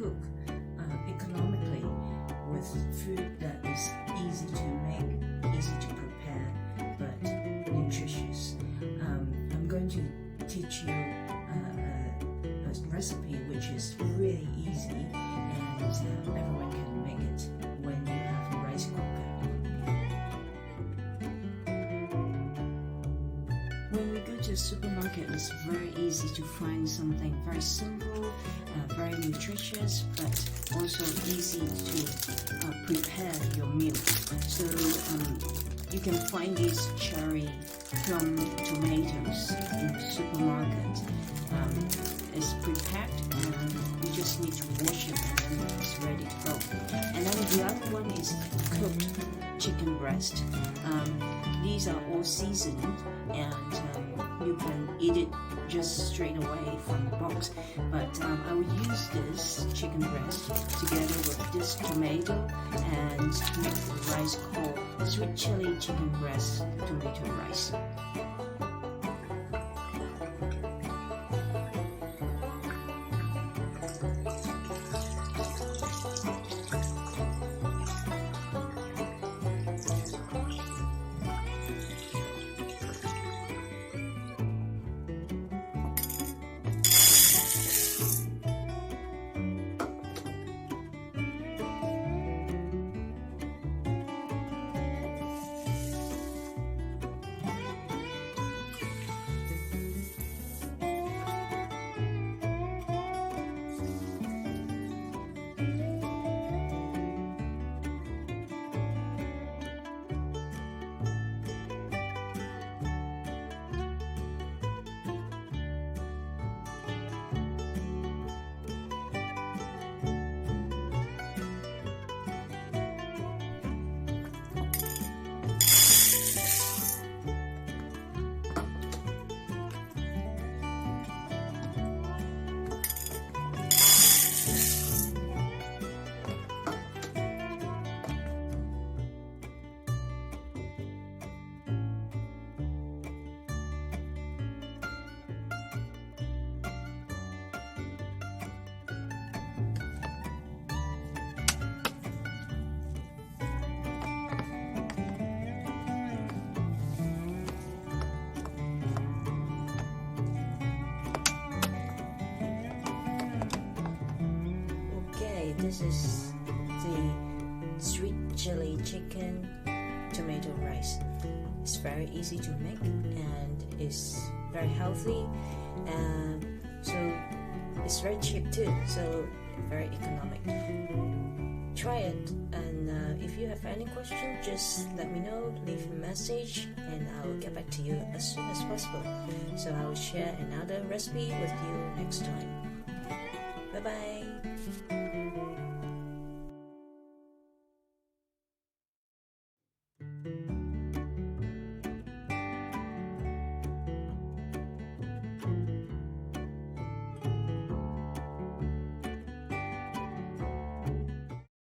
cook economically with food that is easy to make, easy to prepare, but nutritious. I'm going to teach you a recipe which is really easy, and everyone can make it when you have a rice cooker. When we go to the supermarket, it's very easy to find something very simple, very nutritious, but also easy to prepare your meal. So you can find these cherry plum tomatoes in the supermarket. It's prepared, and you just need to wash it, and then it's ready to go. And then the other one is cooked chicken breast. These are all seasoned, and you can eat it just straight away from the box. But I will use this chicken breast together with this tomato and make the rice called sweet chili chicken breast tomato rice. This is the sweet chili chicken tomato rice. It's very easy to make, and it's very healthy, and so it's very cheap too, so very economic. Try it, and if you have any question, just let me know, leave a message, and I will get back to you as soon as possible. So I will share another recipe with you next time. Bye bye.